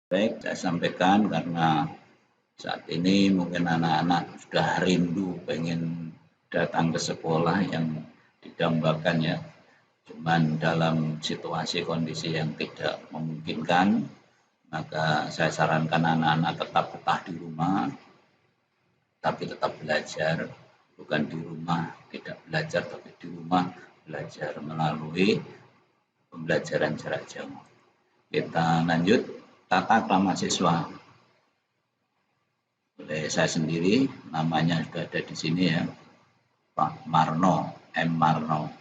Baik, saya sampaikan karena saat ini mungkin anak-anak sudah rindu pengen datang ke sekolah yang didambakan ya. Cuman dalam situasi kondisi yang tidak memungkinkan, maka saya sarankan anak-anak tetap betah di rumah, tapi tetap belajar, bukan di rumah tidak belajar, tapi di rumah belajar melalui pembelajaran jarak jauh. Kita lanjut tata krama siswa. Oleh saya sendiri, namanya sudah ada di sini ya, Pak Marno, M. Marno.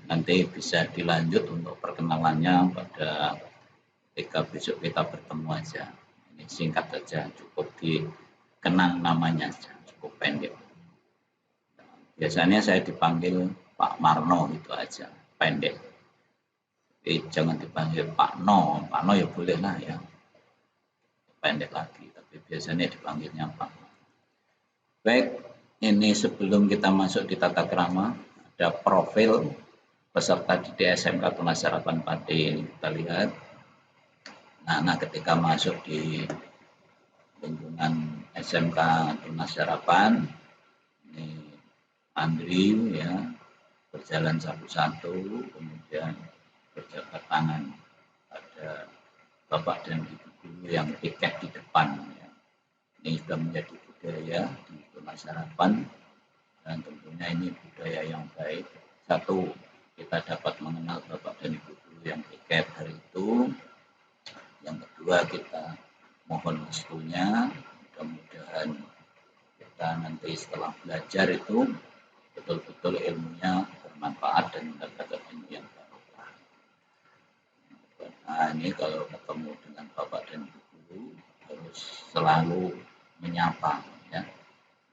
Nanti bisa dilanjut untuk perkenalannya pada ketika besok kita bertemu aja. Ini singkat saja, cukup dikenang namanya saja, cukup pendek. Biasanya saya dipanggil Pak Marno itu aja, pendek. Jadi jangan dipanggil Pak No ya boleh lah ya, pendek lagi. Tapi biasanya dipanggilnya Pak. Baik, ini sebelum kita masuk di tata krama, ada profil peserta didik SMK Tunas Harapan Pati. Kita lihat, nah ketika masuk di lingkungan SMK Tunas Harapan, ini Andri ya, berjalan satu-satu, kemudian berjabat tangan. Ada Bapak dan Ibu guru yang piket di depan. Ya. Ini sudah menjadi budaya di Tunas Harapan, dan tentunya ini budaya yang baik. Satu, kita dapat mengenal Bapak dan Ibu guru yang piket hari itu. Yang kedua, kita mohon restunya, mudah-mudahan kita nanti setelah belajar itu betul-betul ilmunya bermanfaat dan mendapatkan ilmu yang barokah. Nah ini kalau ketemu dengan Bapak dan Ibu guru harus selalu menyapa ya,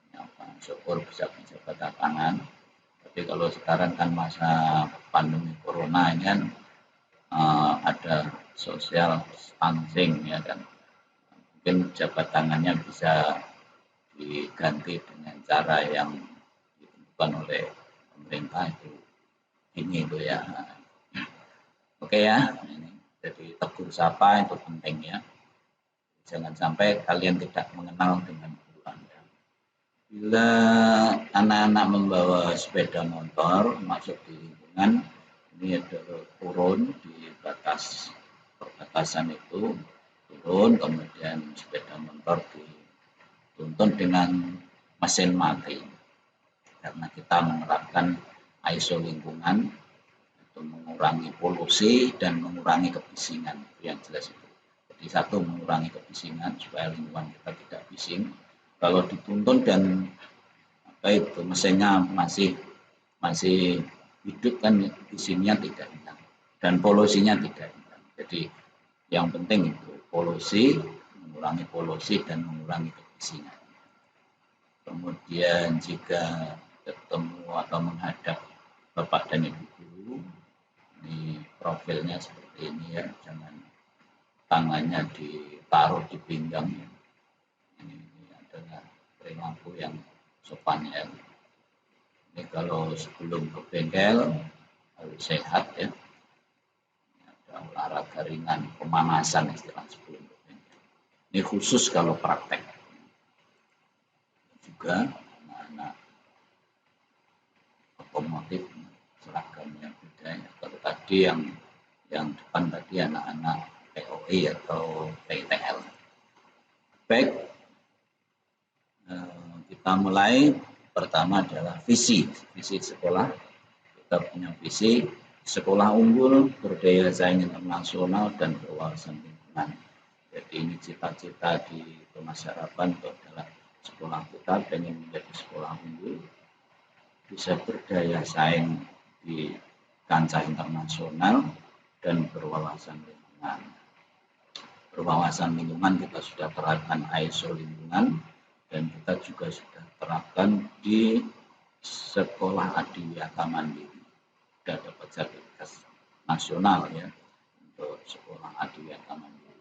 menyapa. Syukur bisa berjabat tangan. Tapi kalau sekarang kan masa pandemi corona ini kan ada social distancing ya kan, mungkin jabat tangannya bisa diganti dengan cara yang ditentukan oleh pemerintah ini itu ya. Oke ya, ini jadi tegur sapa itu penting ya, jangan sampai kalian tidak mengenal dengan guru Anda. Bila anak-anak membawa sepeda motor masuk di lingkungan, ini ada turun di perbatasan itu, turun, kemudian sepeda motor dituntun dengan mesin mati. Karena kita menerapkan ISO lingkungan, itu mengurangi polusi dan mengurangi kebisingan, itu yang jelas itu. Jadi satu, mengurangi kebisingan supaya lingkungan kita tidak bising. Kalau dituntun dan itu mesinnya masih hidup kan, bisingnya tidak hilang dan polusinya tidak hilang. Jadi yang penting itu polusi, mengurangi polusi dan mengurangi kebisingan. Kemudian jika ketemu atau menghadap Bapak dan Ibu guru, ini profilnya seperti ini ya, jangan tangannya ditaruh di pinggang. Ini adalah perilaku yang sopan ya. Ini kalau sebelum ke bengkel harus sehat ya. Ada olahraga ringan, pemanasan istilah sebelum ke bengkel. Ini khusus kalau praktek. Juga anak-anak otomotif seragamnya beda ya. Kalau tadi yang depan tadi anak-anak POI atau PTL. Baik, kita mulai. Pertama adalah visi sekolah. Kita punya visi sekolah unggul, berdaya saing internasional dan berwawasan lingkungan. Jadi ini cita-cita di Tunas Harapan itu adalah sekolah kita pengen menjadi sekolah unggul, bisa berdaya saing di kancah internasional dan berwawasan lingkungan. Berwawasan lingkungan kita sudah terapkan ISO lingkungan, dan kita juga sudah terapkan di sekolah adiwiyata mandiri. Sudah dapat sertifikat nasional ya untuk sekolah adiwiyata mandiri.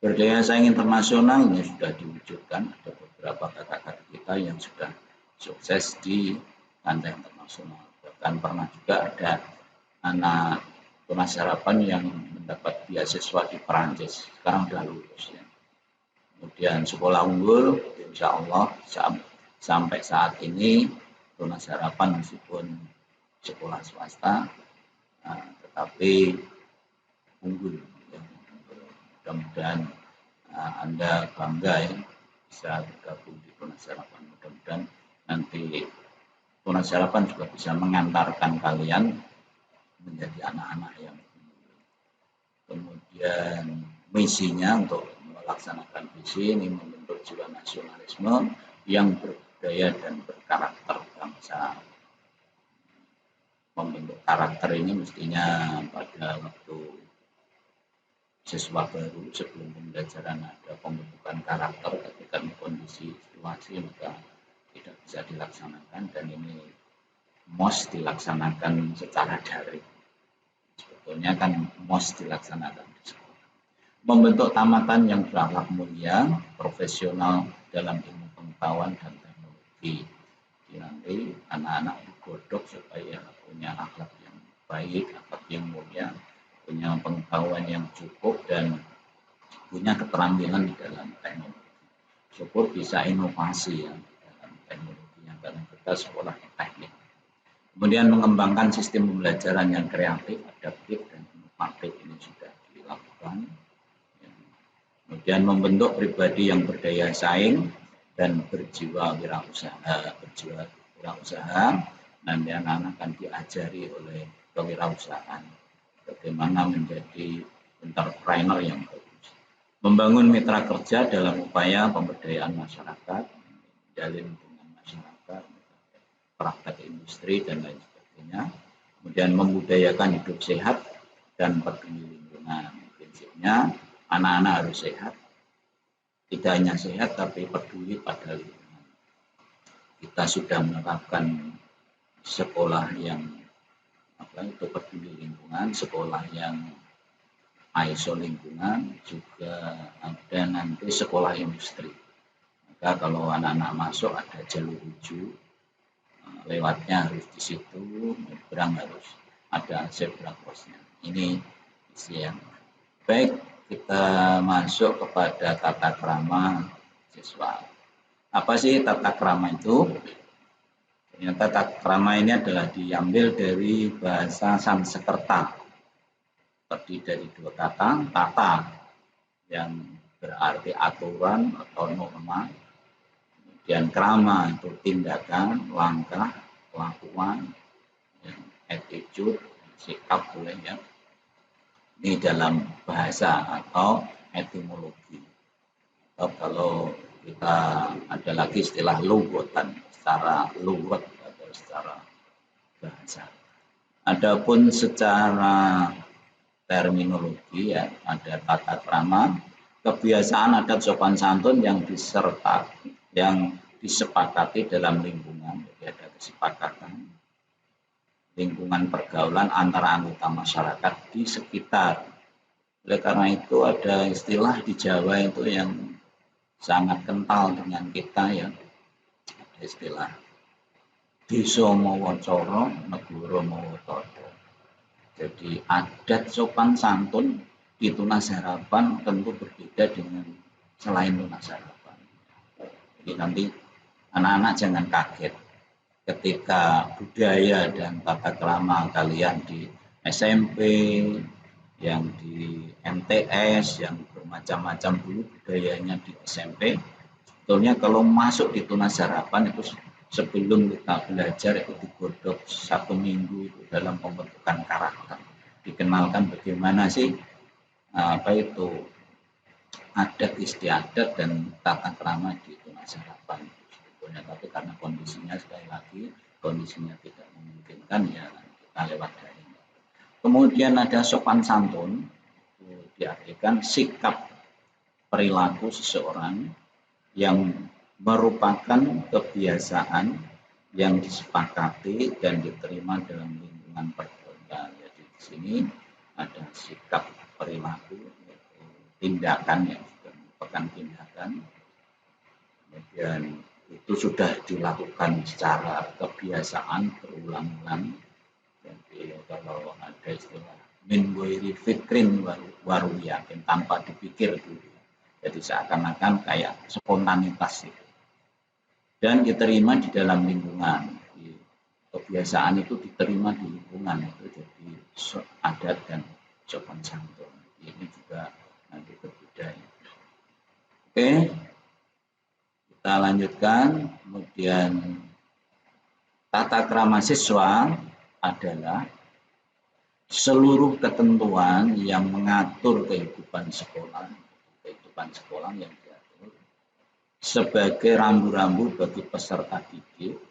Berdaya saing internasional ini sudah diwujudkan, ada beberapa kakak-kakak kita yang sudah sukses di kancah internasional. Bahkan pernah juga ada anak Tunas Harapan yang dapat beasiswa di Perancis, sekarang udah lulus ya. Kemudian sekolah unggul, insya Allah sampai saat ini Tunas Harapan meskipun sekolah swasta, tetapi unggul. Ya. Mudah-mudahan Anda bangga ya bisa bergabung di Tunas Harapan. Mudah-mudahan nanti Tunas Harapan juga bisa mengantarkan kalian menjadi anak-anak yang kemudian misinya untuk melaksanakan visi ini membentuk jiwa nasionalisme yang berbudaya dan berkarakter bangsa. Membentuk karakter ini mestinya pada waktu siswa baru sebelum pembelajaran ada pembentukan karakter ketika kondisi situasi maka tidak bisa dilaksanakan dan ini MOS dilaksanakan secara daring. Sebetulnya kan MOS dilaksanakan di sekolah. Membentuk tamatan yang berakhlak mulia, profesional dalam ilmu pengetahuan dan teknologi. Jadi nanti anak-anak digodok supaya punya akhlak yang baik, akhlak yang mulia, punya pengetahuan yang cukup dan punya keterampilan di dalam teknologi. Syukur bisa inovasi ya dalam teknologinya karena kita sekolah teknik. Kemudian mengembangkan sistem pembelajaran yang kreatif, adaptif, dan inovatif ini sudah dilakukan. Kemudian membentuk pribadi yang berdaya saing dan berjiwa wirausaha. Nanti anak-anak akan diajari oleh kewirausahaan bagaimana menjadi entrepreneur yang bagus. Membangun mitra kerja dalam upaya pemberdayaan masyarakat, menjalin dengan masyarakat, praktek industri dan lain sebagainya. Kemudian membudayakan hidup sehat dan peduli lingkungan. Prinsipnya anak-anak harus sehat, tidak hanya sehat tapi peduli pada lingkungan. Kita sudah menerapkan sekolah yang peduli lingkungan, sekolah yang ISO lingkungan, juga ada nanti sekolah industri. Maka kalau anak-anak masuk ada jalur hijau, lewatnya harus di situ, nyebrang harus ada zebra crossnya. Ini isi yang baik. Kita masuk kepada tata krama siswa. Apa sih tata krama itu? Ternyata tata krama ini adalah diambil dari bahasa Sanskerta. Terdiri dari dua kata, tata yang berarti aturan atau norma, kemudian krama itu tindakan, langkah, kelakuan, attitude, sikap boleh ya. Ini dalam bahasa atau etimologi. Atau kalau kita ada lagi istilah lugotan secara lugot atau secara bahasa. Adapun secara terminologi ya ada tata krama, kebiasaan adat sopan santun yang disepakati dalam lingkungan, jadi ada kesepakatan lingkungan pergaulan antara anggota masyarakat di sekitar. Oleh karena itu ada istilah di Jawa itu yang sangat kental dengan kita ya. Ada istilah Desa mawa cara, negara mawa tata. Jadi adat sopan santun di Tunas Harapan tentu berbeda dengan selain Tunas Harapan. Jadi nanti anak-anak jangan kaget ketika budaya dan tata krama kalian di SMP, yang di MTS, yang bermacam-macam dulu budayanya di SMP. Sebetulnya kalau masuk di Tunas Harapan itu sebelum kita belajar itu digodok 1 minggu itu dalam pembentukan karakter. Dikenalkan bagaimana sih adat istiadat dan tata krama di Tunas Harapan. Tapi karena kondisinya sekali lagi kondisinya tidak memungkinkan ya kita lewat daring. Kemudian ada sopan santun, diartikan sikap perilaku seseorang yang merupakan kebiasaan yang disepakati dan diterima dalam lingkungan pergaulan. Jadi di sini ada sikap perilaku, tindakan yang sudah merupakan tindakan, kemudian itu sudah dilakukan secara kebiasaan berulang-ulang. Jadi kalau ada istilah min ghairi fikrin waru yakin, tanpa dipikir dulu. Jadi seakan-akan kayak spontanitas itu. Dan diterima di dalam lingkungan. Kebiasaan itu diterima di lingkungan itu, jadi adat dan sopan santun. Ini juga nanti berbeda. Oke, kita lanjutkan. Kemudian tata krama siswa adalah seluruh ketentuan yang mengatur kehidupan sekolah yang diatur sebagai rambu-rambu bagi peserta didik.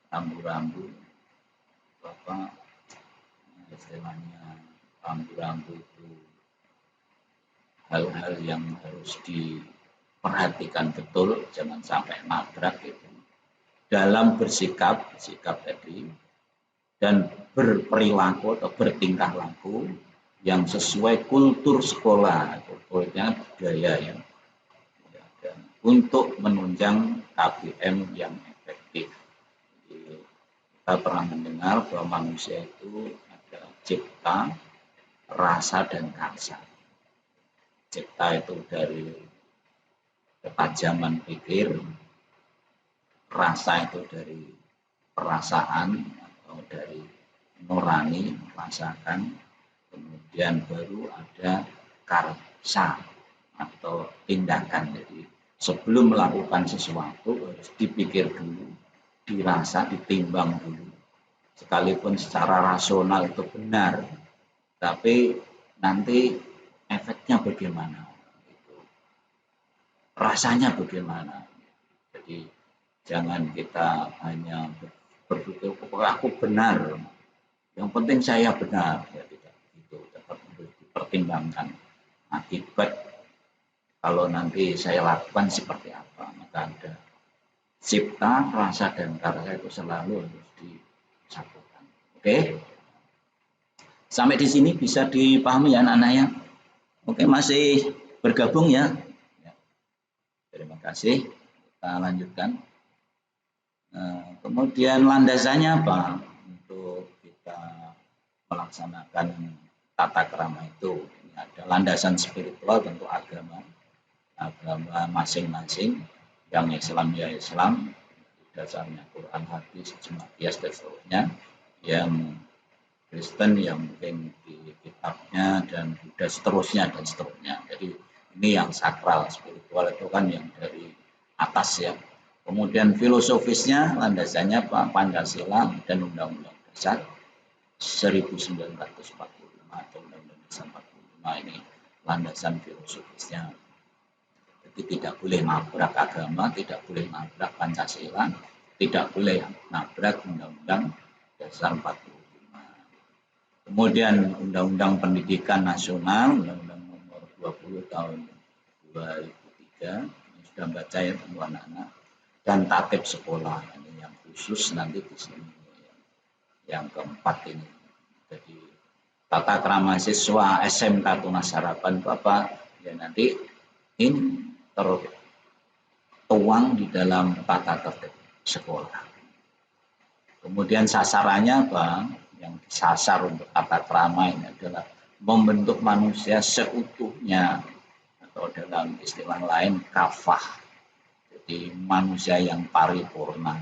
Rambu-rambu apa istilahnya, rambu-rambu itu hal-hal yang harus diperhatikan betul, jangan sampai nabrak gitu, dalam bersikap tadi, dan berperilaku atau bertingkah laku yang sesuai kultur sekolah, kulturnya budaya ya, dan untuk menunjang KBM yang efektif. Jadi, kita pernah mendengar bahwa manusia itu ada cipta, rasa, dan karsa. Cipta itu dari ketajaman pikir, rasa itu dari perasaan atau dari nurani, merasakan, kemudian baru ada karsa atau tindakan. Jadi sebelum melakukan sesuatu harus dipikir dulu, dirasa, ditimbang dulu. Sekalipun secara rasional itu benar, tapi nanti efeknya bagaimana, rasanya bagaimana. Jadi jangan kita hanya berpikir aku benar, yang penting saya benar, ya tidak begitu. Tetap harus dipertimbangkan akibat kalau nanti saya lakukan seperti apa. Maka ada cipta, rasa, dan karsa itu selalu harus disatukan. Oke, sampai di sini bisa dipahami ya anak-anak ya. Oke, masih bergabung ya. Terima kasih. Kita lanjutkan. Kemudian landasannya apa untuk kita melaksanakan tata krama itu? Ini ada landasan spiritual, tentu agama masing-masing. Yang Islam ya Islam, dasarnya Quran, hadis, ijma, qiyas dan seterusnya. Yang Kristen yang mungkin di kitabnya, dan Buddha seterusnya dan seterusnya. Jadi ini yang sakral, spiritual itu kan yang dari atas ya. Kemudian filosofisnya landasannya Pancasila dan Undang-Undang Dasar 1945 atau Undang-Undang Dasar 45, ini landasan filosofisnya. Jadi tidak boleh nabrak agama, tidak boleh nabrak Pancasila, tidak boleh nabrak Undang-Undang Dasar 45. Kemudian Undang-Undang Pendidikan Nasional, Undang-Undang Nomor 20 tahun 2003, sudah baca ya semua anak-anak, dan tatib sekolah, ini yang khusus nanti di sini yang keempat ini. Jadi tata krama siswa SMK Tunas Harapan itu apa? Ya nanti ini tertuang di dalam tata tertib sekolah. Kemudian sasarannya apa? Yang disasar untuk tata krama ini adalah membentuk manusia seutuhnya, atau dalam istilah lain kafah. Jadi manusia yang paripurna,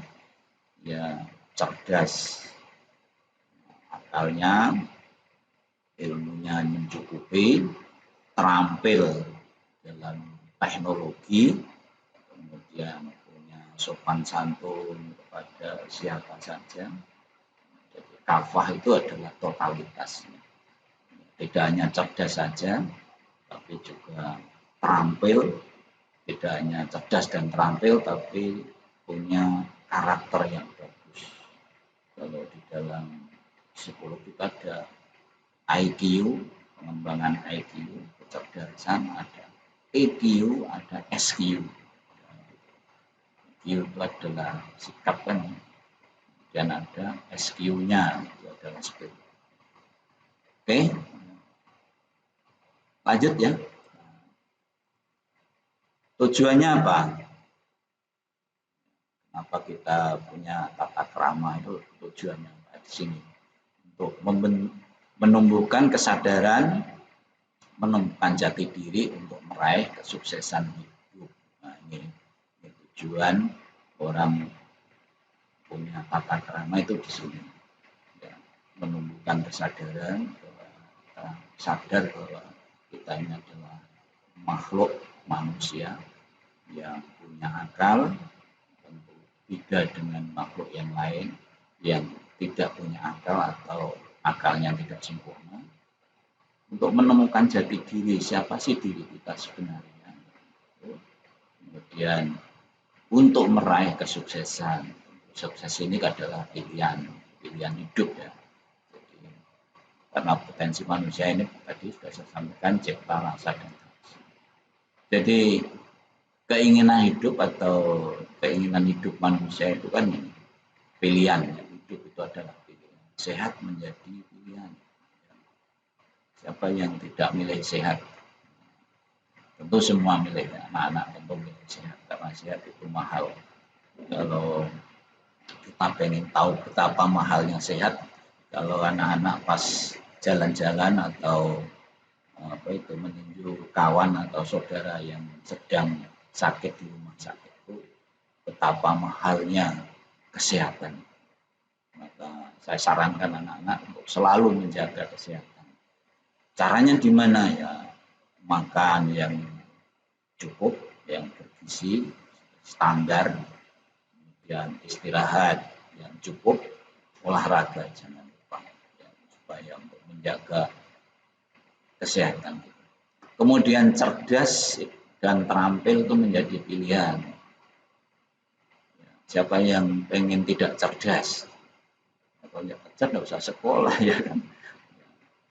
ya cerdas, akalnya, ilmunya mencukupi, terampil dalam teknologi, kemudian punya sopan santun kepada siapa saja. Jadi kafah itu adalah totalitas. Tidak hanya cerdas saja, tapi juga terampil. Tidak hanya cerdas dan terampil, tapi punya karakter yang bagus. Kalau di dalam psikologi ada IQ, pengembangan IQ, kecerdasan, ada EQ, ada SQ. EQ itu adalah sikap kan, dan ada SQ-nya, itu adalah spirit. Oke, lanjut ya. Tujuannya apa? Kenapa kita punya tata krama itu tujuannya di sini? Untuk menumbuhkan kesadaran, menemukan jati diri untuk meraih kesuksesan hidup. Nah, ini tujuan orang punya tata krama itu di sini. Ya, menumbuhkan kesadaran bahwa kita sadar bahwa kita ini adalah makhluk manusia yang punya akal, tentu beda dengan makhluk yang lain yang tidak punya akal atau akalnya tidak sempurna. Untuk menemukan jati diri, siapa sih diri kita sebenarnya. Kemudian untuk meraih kesuksesan. Sukses ini adalah pilihan hidup ya. Jadi, karena potensi manusia ini tadi sudah saya sampaikan cipta, rasa, dan aksi. Jadi keinginan hidup atau keinginan hidup manusia itu kan pilihan. Hidup itu adalah pilihan. Sehat menjadi pilihan. Siapa yang tidak milih sehat? Tentu semua milih, anak-anak tentu milih sehat, karena sehat itu mahal. Kalau kita pengen tahu betapa mahalnya sehat, kalau anak-anak pas jalan-jalan atau meninjau kawan atau saudara yang sedang sakit di rumah sakit itu, betapa mahalnya kesehatan. Maka saya sarankan anak-anak untuk selalu menjaga kesehatan. Caranya di mana ya? Makan yang cukup, yang bergizi, standar, kemudian istirahat yang cukup, olahraga jangan lupa, ya, supaya untuk menjaga kesehatan. Kemudian cerdas dan terampil itu menjadi pilihan. Siapa yang pengen tidak cerdas? Kalau tidak cerdas tidak usah sekolah ya kan.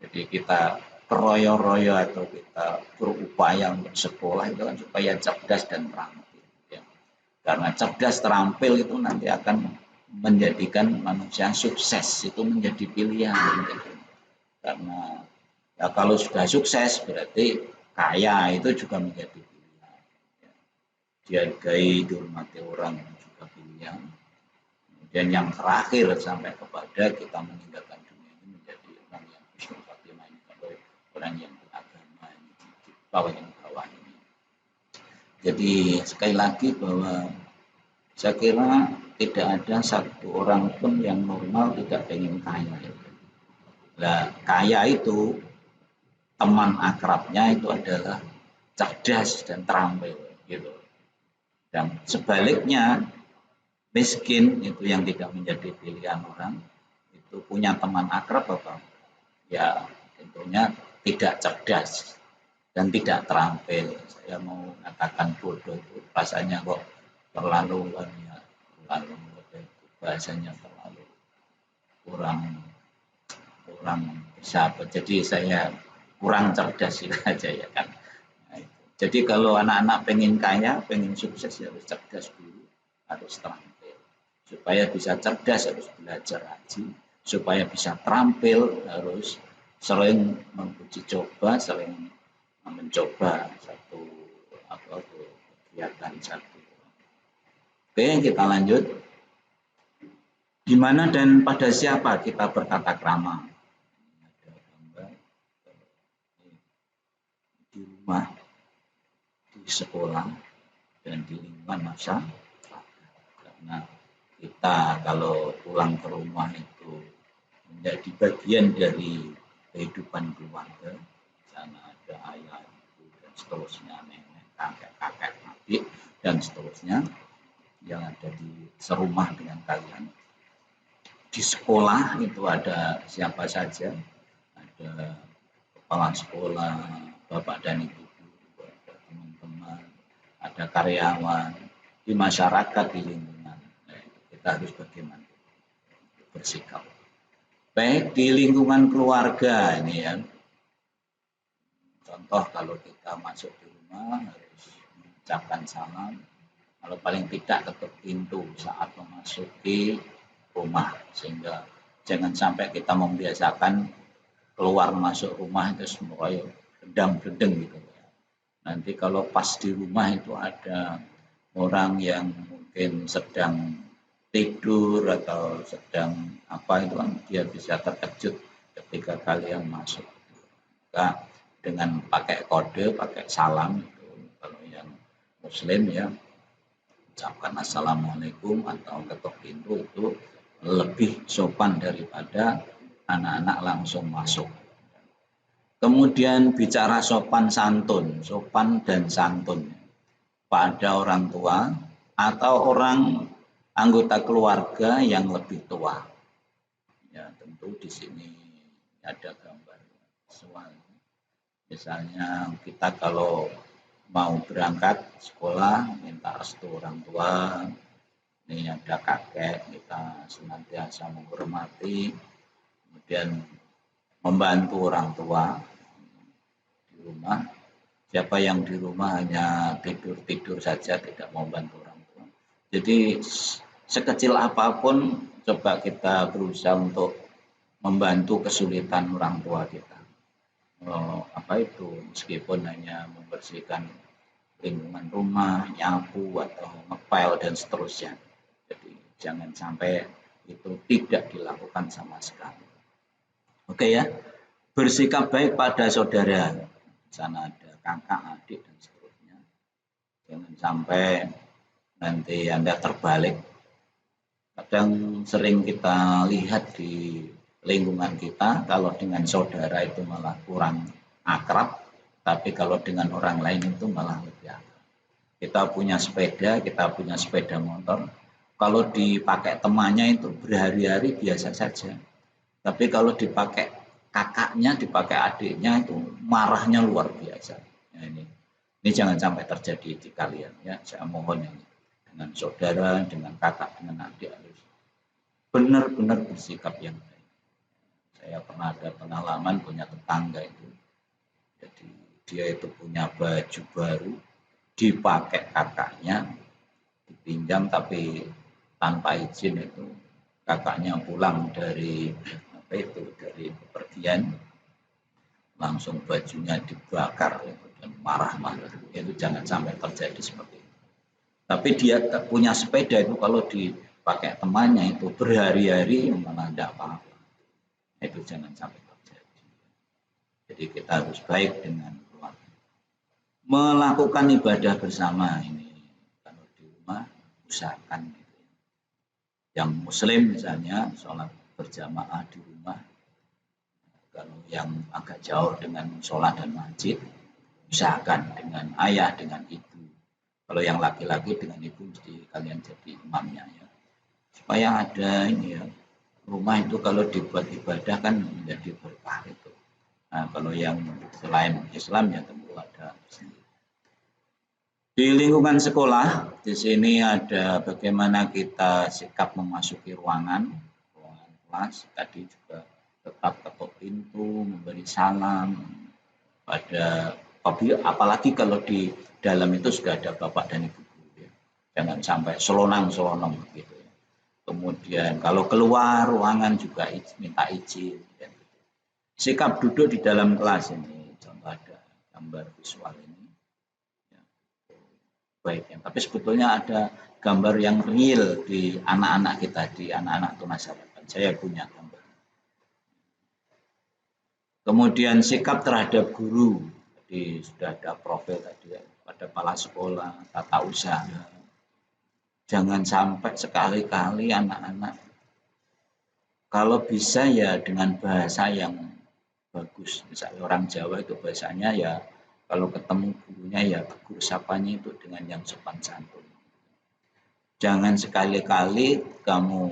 Jadi kita keroyo-royo atau kita berupaya untuk sekolah itu kan supaya cerdas dan terampil. Ya. Karena cerdas terampil itu nanti akan menjadikan manusia sukses, itu menjadi pilihan. Karena ya, kalau sudah sukses berarti kaya itu juga menjadi pilihan. Ya. Dihargai, dihormati orang itu juga pilihan. Kemudian yang terakhir sampai kepada kita meninggalkan dunia ini menjadi orang yang husnul khatimah ini, orang yang beragama ini, bawah ini. Jadi sekali lagi bahwa saya kira tidak ada satu orang pun yang normal tidak ingin kaya. Nah, kaya itu teman akrabnya itu adalah cerdas dan terampil gitu. Dan sebaliknya miskin itu yang tidak menjadi pilihan orang, itu punya teman akrab apa? Ya tentunya tidak cerdas dan tidak terampil. Saya mau katakan bodoh itu rasanya kok terlalu ya, terlalu bahasanya terlalu kurang bisa. Jadi saya kurang cerdas itu aja ya kan. Nah, jadi kalau anak-anak pengen kaya, pengen sukses ya harus cerdas dulu, harus terampil. Supaya bisa cerdas harus belajar haji, supaya bisa terampil harus sering menguji coba, sering mencoba satu kegiatan satu. Oke, kita lanjut. Di mana dan pada siapa kita bertata krama? Ada gambar di rumah, di sekolah, dan di lingkungan masyarakat. Karena kita kalau pulang ke rumah itu menjadi bagian dari kehidupan keluarga. Di sana ada ayah, ibu, dan seterusnya, nenek, kakek, adik, dan seterusnya yang ada di serumah dengan kalian. Di sekolah itu ada siapa saja, ada kepala sekolah, bapak dan ibu, ada teman-teman, ada karyawan, di masyarakat, di lingkungan. Kita harus bagaimana bersikap. Baik di lingkungan keluarga ini ya. Contoh kalau kita masuk di rumah harus mengucapkan salam. Kalau paling tidak ketuk pintu saat memasuki rumah, sehingga jangan sampai kita membiasakan keluar masuk rumah itu semua gedang-gedeng gitu. Nanti kalau pas di rumah itu ada orang yang mungkin sedang tidur atau sedang apa itu kan dia bisa terkejut ketika kalian masuk. Maka dengan pakai kode, pakai salam itu, kalau yang Muslim ya ucapkan assalamualaikum atau ketok pintu itu lebih sopan daripada anak-anak langsung masuk. Kemudian bicara sopan dan santun pada orang tua atau orang anggota keluarga yang lebih tua. Ya, tentu di sini ada gambar visual. Misalnya kita kalau mau berangkat sekolah minta restu orang tua, ini ada kakek, kita senantiasa menghormati, kemudian membantu orang tua di rumah. Siapa yang di rumah hanya tidur-tidur saja, tidak mau bantu orang tua. Jadi sekecil apapun coba kita berusaha untuk membantu kesulitan orang tua kita. Meskipun hanya membersihkan lingkungan rumah, nyapu atau ngepel dan seterusnya. Jadi jangan sampai itu tidak dilakukan sama sekali. Oke ya, bersikap baik pada saudara. Di sana ada kakak, adik dan seterusnya. Jangan sampai nanti Anda terbalik. Kadang sering kita lihat di lingkungan kita, kalau dengan saudara itu malah kurang akrab, tapi kalau dengan orang lain itu malah lebih akrab. Kita punya sepeda motor, kalau dipakai temannya itu berhari-hari biasa saja. Tapi kalau dipakai kakaknya, dipakai adiknya itu marahnya luar biasa. Nah, ini jangan sampai terjadi di kalian ya. Saya mohon ini dengan saudara, dengan kakak, dengan adik harus benar-benar bersikap yang baik. Saya pernah ada pengalaman punya tetangga itu. Jadi dia itu punya baju baru dipakai kakaknya, dipinjam tapi tanpa izin itu. Kakaknya pulang dari bepergian, langsung bajunya dibakar dan marah-marah. Itu jangan sampai terjadi seperti itu. Tapi dia punya sepeda itu kalau dipakai temannya itu berhari-hari malah tidak apa-apa. Itu jangan sampai terjadi. Jadi kita harus baik dengan keluarga. Melakukan ibadah bersama ini kalau di rumah usahakan gitu. Yang Muslim misalnya sholat berjamaah di rumah. Kalau yang agak jauh dengan sholat dan masjid, usahakan dengan ayah, dengan ibu. Kalau yang laki-laki dengan ibu mesti kalian jadi imamnya ya. Supaya ada ini ya, rumah itu kalau dibuat ibadah kan menjadi berkah itu. Nah, kalau yang selain Islam ya tentu ada sendiri. Di lingkungan sekolah, di sini ada bagaimana kita sikap memasuki ruangan kelas. Tadi juga tetap ketuk pintu, memberi salam pada apalagi kalau di dalam itu sudah ada bapak dan ibu guru ya. Jangan sampai selonang-selonong gitu ya. Kemudian kalau keluar ruangan juga minta izin. Ya. Sikap duduk di dalam kelas ini, contoh ada gambar visual ini. Baik, ya. Tapi sebetulnya ada gambar yang real di anak-anak kita, di anak-anak tunas harapan. Saya punya gambar. Kemudian sikap terhadap guru, jadi sudah ada profil tadi ya, pada kepala sekolah, tata usaha. Jangan sampai sekali-kali anak-anak kalau bisa ya dengan bahasa yang bagus. Misalnya orang Jawa itu bahasanya ya kalau ketemu gurunya ya tegur sapanya itu dengan yang sopan santun. Jangan sekali-kali kamu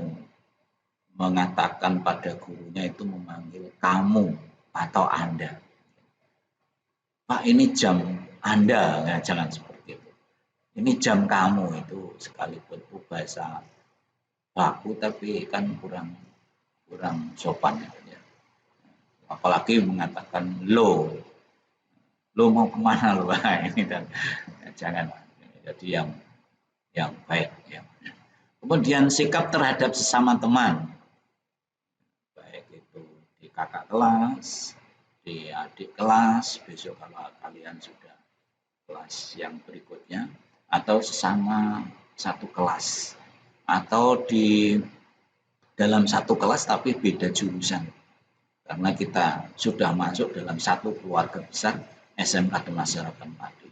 mengatakan pada gurunya itu memanggil kamu atau Anda. Pak ini jam Anda, ya, jangan seperti itu. Ini jam kamu itu sekalipun bahasa baku tapi kan kurang sopan ya. Apalagi mengatakan lo mau kemana lo ini dan ya, jangan jadi yang baik ya. Kemudian sikap terhadap sesama teman, baik itu di kakak kelas, di adik kelas, besok kalau kalian sudah kelas yang berikutnya, atau sesama satu kelas, atau di dalam satu kelas tapi beda jurusan. karena kita sudah masuk dalam satu keluarga besar SMK Tunas Harapan Padi,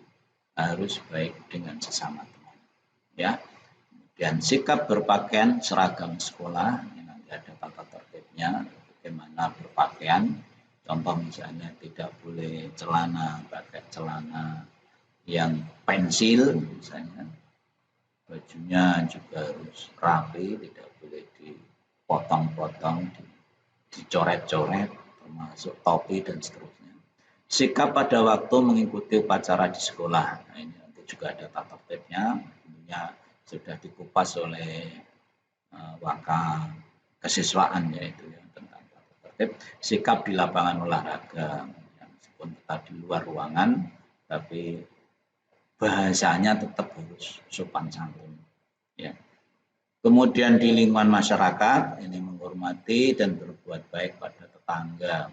harus baik dengan sesama teman. Ya, dan sikap berpakaian seragam sekolah, ini nanti ada tata tertibnya, bagaimana berpakaian. Contoh misalnya tidak boleh celana, pakai celana yang pensil misalnya. Bajunya juga harus rapi, tidak boleh dipotong-potong, dicoret-coret, termasuk topi dan seterusnya. Sikap pada waktu mengikuti upacara di sekolah. Nah, ini nanti juga ada tata tertibnya, tentunya sudah dikupas oleh Waka Kesiswaan, yaitu ya, tentang tata tertib. Sikap di lapangan olahraga, meskipun kita di luar ruangan, tapi bahasanya tetap harus sopan santun. Ya. Kemudian di lingkungan masyarakat, ini menghormati dan berbuat baik pada tetangga.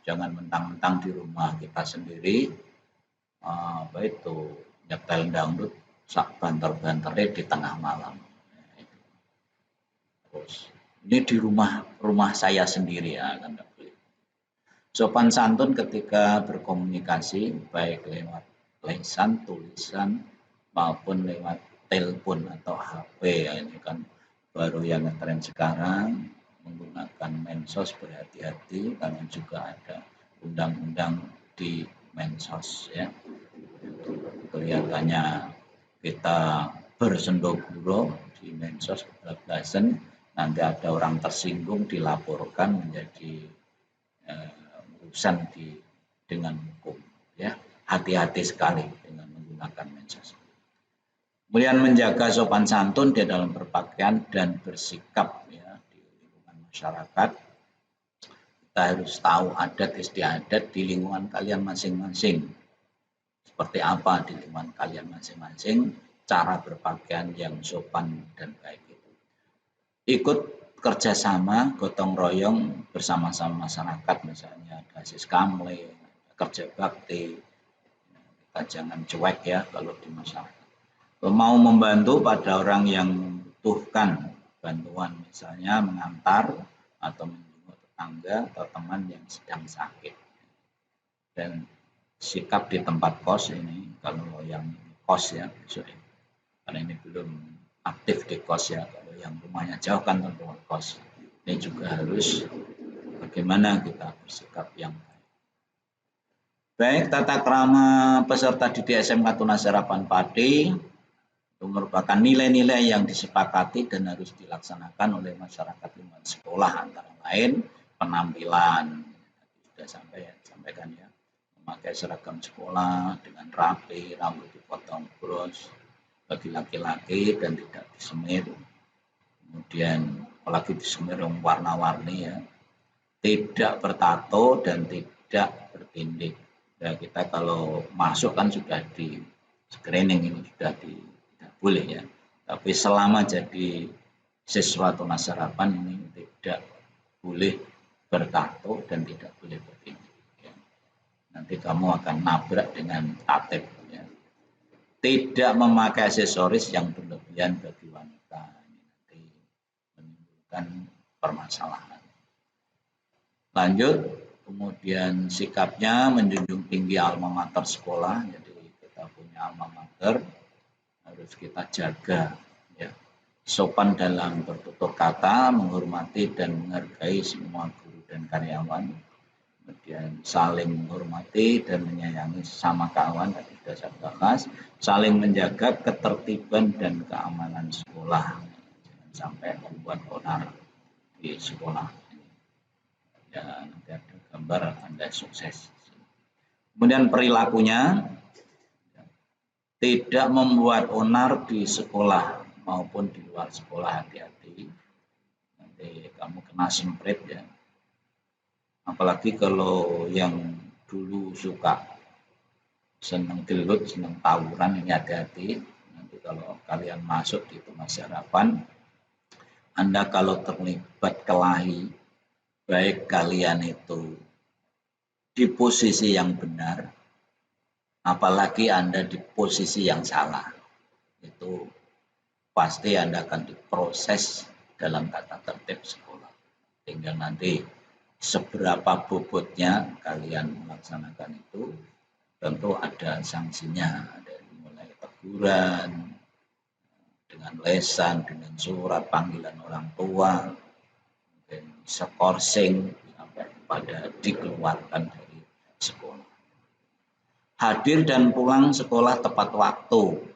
Jangan mentang-mentang di rumah kita sendiri, apa itu, nyetel dangdut, sak banter-banternya di tengah malam. Terus, ini di rumah saya sendiri ya, kan tidak boleh. Sopan santun ketika berkomunikasi, baik lewat lisan, tulisan, maupun lewat telepon atau HP. Ya, ini kan baru yang ngetren sekarang, menggunakan medsos, berhati-hati karena juga ada undang-undang di medsos ya. Kelihatannya kita bersendoguro di medsos kebablasan, nanti ada orang tersinggung dilaporkan menjadi urusan dengan hukum ya. Hati-hati sekali dengan menggunakan medsos. Kemudian menjaga sopan santun di dalam berpakaian dan bersikap ya di lingkungan masyarakat. Kita harus tahu adat istiadat di lingkungan kalian masing-masing. Seperti apa di lingkungan kalian masing-masing, cara berpakaian yang sopan dan baik itu. Ikut kerjasama, gotong royong bersama-sama masyarakat, misalnya ada siskamling, kerja bakti. Kita jangan cuek ya kalau di masyarakat. Mau membantu pada orang yang membutuhkan bantuan, misalnya mengantar atau menjenguk tetangga atau teman yang sedang sakit. Dan sikap di tempat kos ini, kalau yang kos ya besok ya, karena ini belum aktif di kos ya, kalau yang rumahnya jauh kan tentu kos. Ini juga harus bagaimana kita bersikap yang baik. Baik, tata krama peserta didik SMK Tunas Harapan Padi itu merupakan nilai-nilai yang disepakati dan harus dilaksanakan oleh masyarakat lingkungan sekolah, antara lain penampilan, sudah sampaikan ya, memakai seragam sekolah dengan rapi, rambut dipotong bros bagi laki-laki dan tidak disemir, kemudian apalagi disemir yang warna-warni ya, tidak bertato dan tidak bertindik. Ya, kita kalau masuk kan sudah di screening, ini sudah tidak boleh ya. Tapi selama jadi siswa Tunas Harapan ini tidak boleh bertato dan tidak boleh bertindik. Ya. Nanti kamu akan nabrak dengan tatib. Ya. Tidak memakai aksesoris yang berlebihan bagi wanita, ini nanti menimbulkan permasalahan. Lanjut, kemudian sikapnya menjunjung tinggi alma mater sekolah. Jadi kita punya alma mater, harus kita jaga ya. Sopan dalam bertutur kata, menghormati dan menghargai semua guru dan karyawan. Kemudian saling menghormati dan menyayangi sesama kawan, tadi sudah saya bahas. Saling menjaga ketertiban dan keamanan sekolah. Jangan sampai membuat onar di sekolah. Ya, nanti ada gambar Anda sukses. Kemudian perilakunya, tidak membuat onar di sekolah maupun di luar sekolah, hati-hati. Nanti kamu kena semprit ya. Apalagi kalau yang dulu suka senang gelut, senang tawuran, ini hati-hati. Nanti kalau kalian masuk di Tunas Harapan, Anda kalau terlibat kelahi, baik kalian itu di posisi yang benar, apalagi Anda di posisi yang salah, itu pasti Anda akan diproses dalam tata tertib sekolah. Sehingga nanti seberapa bobotnya kalian melaksanakan itu, tentu ada sanksinya, dari mulai teguran, dengan lesan, dengan surat panggilan orang tua, dan skorsing sampai pada dikeluarkan dari sekolah. Hadir dan pulang sekolah tepat waktu.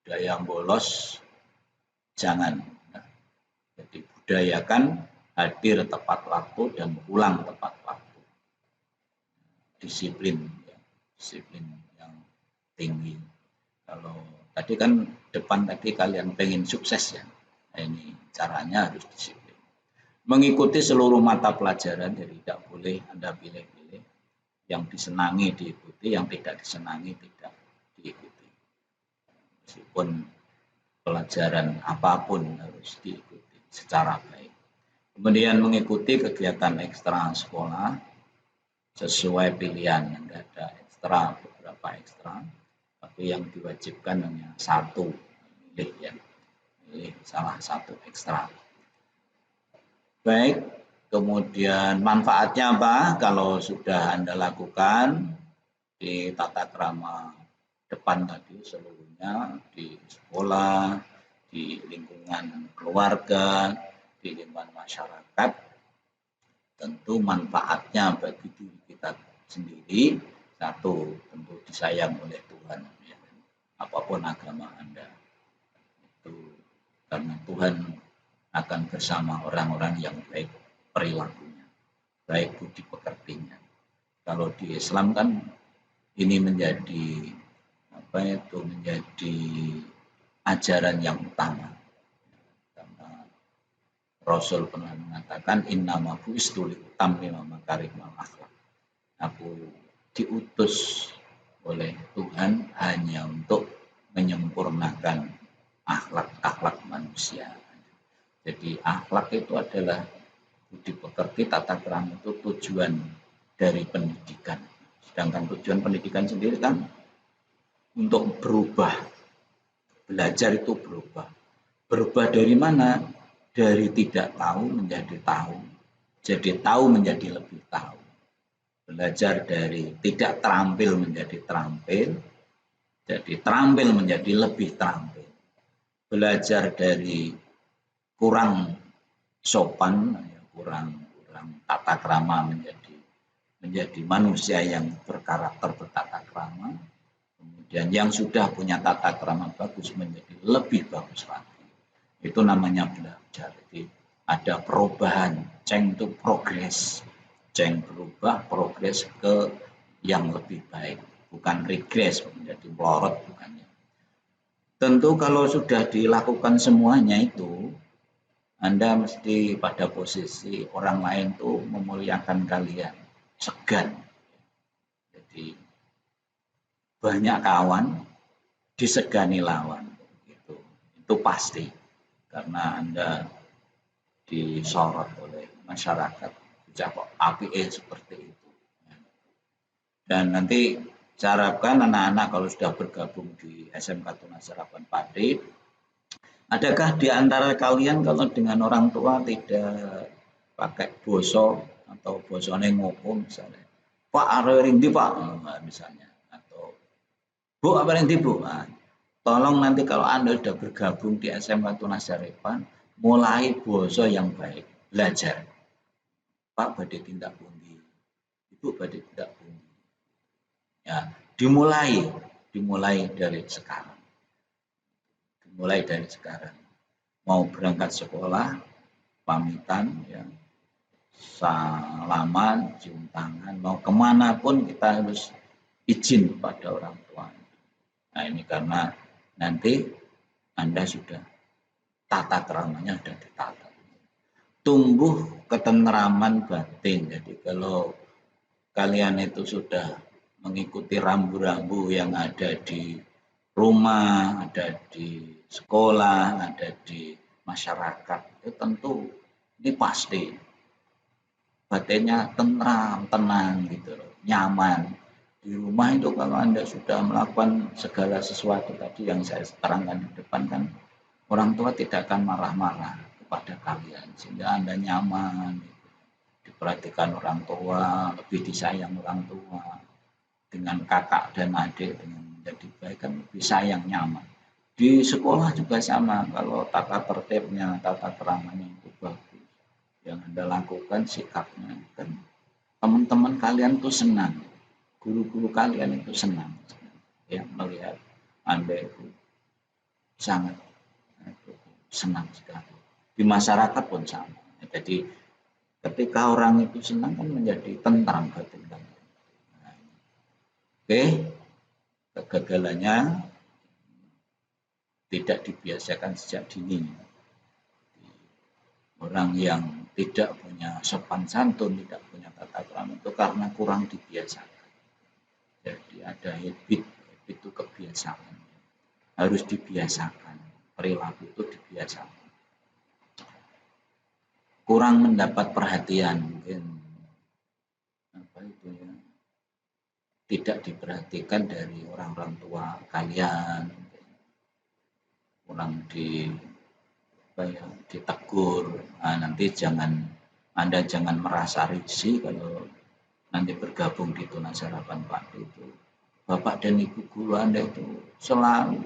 Budaya bolos jangan. Jadi budayakan hadir tepat waktu dan pulang tepat waktu. Disiplin, ya. Disiplin yang tinggi. Kalau tadi kan depan tadi kalian pengen sukses ya. Nah, ini caranya harus disiplin. Mengikuti seluruh mata pelajaran, jadi tidak boleh Anda pilih-pilih. Yang disenangi diikuti, yang tidak disenangi tidak diikuti. Meskipun pelajaran apapun harus diikuti secara baik. Kemudian mengikuti kegiatan ekstra sekolah sesuai pilihan. Anda ada ekstra, beberapa ekstra, tapi yang diwajibkan hanya satu. Pilih ya, pilih salah satu ekstra. Baik, kemudian manfaatnya apa kalau sudah Anda lakukan di tata krama depan tadi seluruhnya, di sekolah, di lingkungan keluarga, di lingkungan masyarakat. Tentu manfaatnya bagi diri kita sendiri, satu, tentu disayang oleh Tuhan, ya. Apapun agama Anda, itu karena Tuhan akan bersama orang-orang yang baik perilakunya, baik budi pekertinya. Kalau di Islam kan ini menjadi menjadi ajaran yang utama. Karena Rasul pernah mengatakan innama bu'istu liutammima makarimal akhlak. Aku diutus oleh Tuhan hanya untuk menyempurnakan akhlak manusia. Jadi akhlak itu adalah budi pekerti, tata krama itu tujuan dari pendidikan. Sedangkan tujuan pendidikan sendiri kan untuk berubah. Belajar itu berubah. Berubah dari mana? Dari tidak tahu menjadi tahu. Jadi tahu menjadi lebih tahu. Belajar dari tidak terampil menjadi terampil. Jadi terampil menjadi lebih terampil. Belajar dari kurang sopan, kurang tata krama menjadi manusia yang berkarakter bertata krama. Kemudian yang sudah punya tata krama bagus menjadi lebih bagus lagi. Itu namanya belajar. Jadi ada perubahan, change itu progress. Change berubah, progress ke yang lebih baik, bukan regress menjadi melorot, bukannya. Tentu kalau sudah dilakukan semuanya itu, Anda mesti pada posisi orang lain tuh memuliakan kalian, segan. Jadi banyak kawan disegani lawan, itu pasti karena Anda disorot oleh masyarakat, kok APE seperti itu. Dan nanti saya harapkan anak-anak kalau sudah bergabung di SMK Tunas Harapan Padi, adakah di antara kalian kalau dengan orang tua tidak pakai boso atau bosone ngopo misalnya, Pak areng ndi Pak misalnya, atau Bu apa yang Bu? Nah, tolong nanti kalau Anda sudah bergabung di SMK Tunas Harapan, mulai boso yang baik, belajar. Pak badhe tindak pundi, Ibu badhe tindak pundi. Ya, dimulai dari sekarang. Dimulai dari sekarang. Mau berangkat sekolah, pamitan, ya, salaman, cium tangan, mau kemanapun kita harus izin pada orang tua. Nah ini karena nanti Anda sudah tata keramanya sudah ditata. Tumbuh ketentraman batin. Jadi kalau kalian itu sudah mengikuti rambu-rambu yang ada di rumah, ada di sekolah, ada di masyarakat, itu tentu ini pasti batinnya tentram, tenang gitu loh, nyaman. Di rumah itu kalau Anda sudah melakukan segala sesuatu tadi yang saya terangkan di depan kan, orang tua tidak akan marah-marah kepada kalian sehingga Anda nyaman. diperhatikan orang tua, lebih disayang orang tua, dengan kakak dan adik dengan menjadi baik kan lebih sayang, nyaman. Di sekolah juga sama, kalau tata tertibnya, tata keramanya itu bagus, yang Anda lakukan sikapnya kan teman-teman kalian tuh senang, guru-guru kalian itu senang ya melihat Anda itu sangat senang sekali. Di masyarakat pun sama. Jadi ketika orang itu senang kan menjadi tentram batin kalian. Oke, kegagalannya tidak dibiasakan sejak dini. Orang yang tidak punya sopan santun, tidak punya tata krama itu karena kurang dibiasakan. Jadi ada habit itu kebiasaan. Harus dibiasakan. Perilaku itu dibiasakan. Kurang mendapat perhatian mungkin apa itu ya, tidak diperhatikan dari orang-orang tua kalian, kurang ditegur. Nah, nanti Anda jangan merasa risih kalau nanti bergabung di Tunas Harapan Padi itu. Bapak dan Ibu guru Anda itu selalu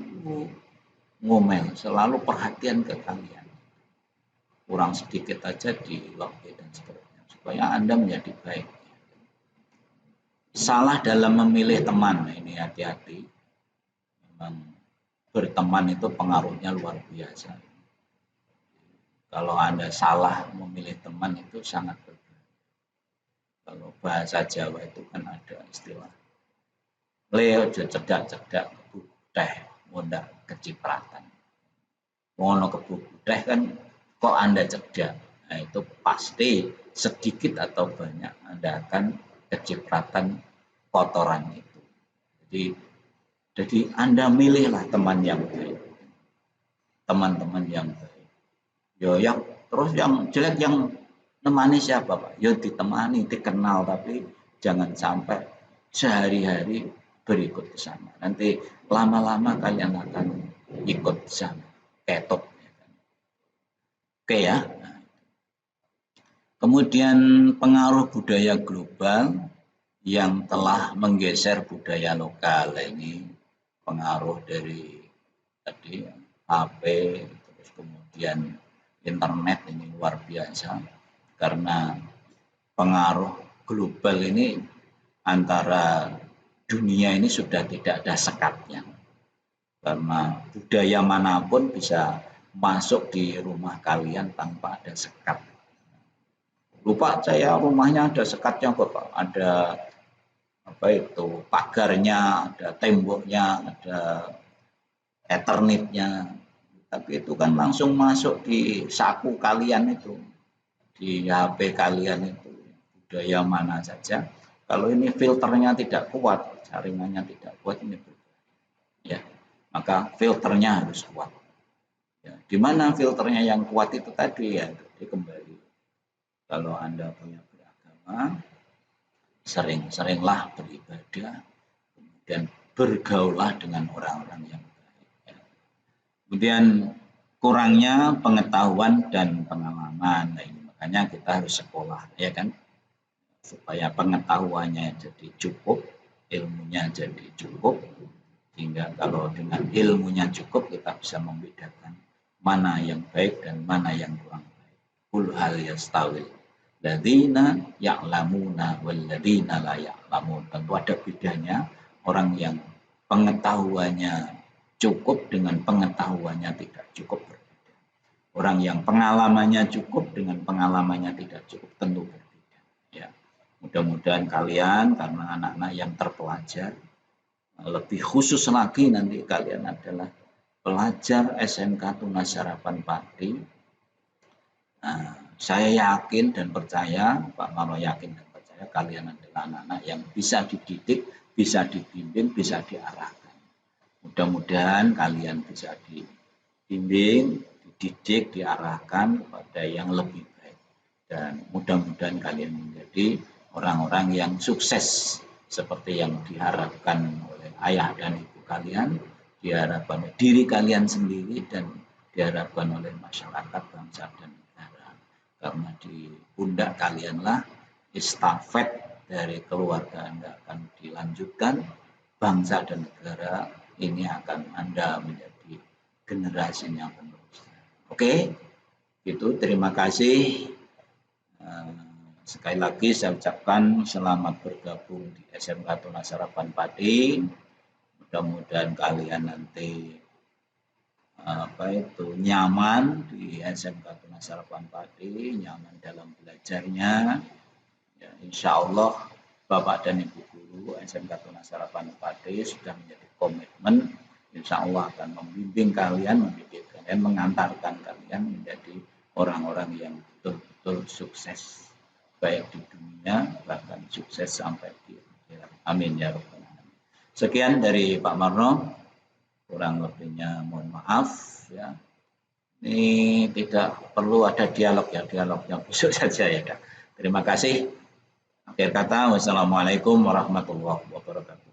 ngomel, selalu perhatian ke kalian. Kurang sedikit aja diloki dan seterusnya supaya Anda menjadi baik. Salah dalam memilih teman, ini hati-hati. Memang berteman itu pengaruhnya luar biasa. Kalau Anda salah memilih teman itu sangat berbahaya. Kalau bahasa Jawa itu kan ada istilah Leo cedak-cedak kebu teh ngundak kecipratan. Ngono kebu teh kan kok Anda cerdak. Nah, itu pasti sedikit atau banyak Anda akan kecipratan kotoran itu. Jadi Anda milihlah teman yang baik. Teman-teman yang baik. Terus yang jelek yang nemani siapa, Pak? Ditemani, dikenal, tapi jangan sampai sehari-hari berikut ke sana. Nanti lama-lama kalian akan ikut sana. Ketok. Oke ya. Kemudian pengaruh budaya global yang telah menggeser budaya lokal. Ini pengaruh dari tadi HP, terus kemudian internet ini luar biasa karena pengaruh global ini antara dunia ini sudah tidak ada sekatnya. Karena budaya manapun bisa masuk di rumah kalian tanpa ada sekat. Lupa saya rumahnya ada sekatnya Bapak, ada apa itu pagarnya, ada temboknya, ada Ethernetnya, tapi itu kan langsung masuk di saku kalian itu, di HP kalian itu, budaya mana saja. Kalau ini filternya tidak kuat, jaringannya tidak kuat ini ya, maka filternya harus kuat. Ya, di mana filternya yang kuat itu tadi ya, jadi kembali kalau Anda punya beragama, sering-seringlah beribadah, kemudian bergaullah dengan orang-orang yang baik. Ya. Kemudian kurangnya pengetahuan dan pengalaman, nah, ini makanya kita harus sekolah, ya kan, supaya pengetahuannya jadi cukup, ilmunya jadi cukup, sehingga kalau dengan ilmunya cukup kita bisa membedakan mana yang baik dan mana yang kurang baik. Qul hal yastawil ladzina ya'lamuna wal ladzina la ya'lamun. Tentu ada bedanya orang yang pengetahuannya cukup dengan pengetahuannya tidak cukup berbeda. Orang yang pengalamannya cukup dengan pengalamannya tidak cukup tentu berbeda. Ya. Mudah-mudahan kalian karena anak-anak yang terpelajar, lebih khusus lagi nanti kalian adalah pelajar SMK Tunas Harapan Padi. Nah, saya yakin dan percaya, Pak Maro yakin dan percaya kalian adalah anak-anak yang bisa dididik, bisa dibimbing, bisa diarahkan. Mudah-mudahan kalian bisa dibimbing, dididik, diarahkan kepada yang lebih baik. Dan mudah-mudahan kalian menjadi orang-orang yang sukses seperti yang diharapkan oleh ayah dan ibu kalian, diharapkan oleh diri kalian sendiri, dan diharapkan oleh masyarakat, bangsa, dan negara. karena di pundak kalianlah estafet dari keluarga Anda akan dilanjutkan, bangsa dan negara ini akan Anda menjadi generasinya penerus. Oke, itu terima kasih. Sekali lagi saya ucapkan selamat bergabung di SMK Tunas Harapan Pati. Mudah-mudahan kalian nanti nyaman di SMK Tunas Harapan Pati, nyaman dalam belajarnya. Ya, insya Allah Bapak dan Ibu Guru SMK Tunas Harapan Pati sudah menjadi komitmen, insya Allah akan membimbing kalian, mendidik kalian, mengantarkan kalian menjadi orang-orang yang betul-betul sukses, baik di dunia bahkan sukses sampai di akhirat. Amin ya rabbal alamin. Sekian dari Pak Marno, kurang lebihnya mohon maaf ya. Ini tidak perlu ada dialog ya, dialognya besok saja ya. Terima kasih. Akhir kata, wassalamualaikum warahmatullahi wabarakatuh.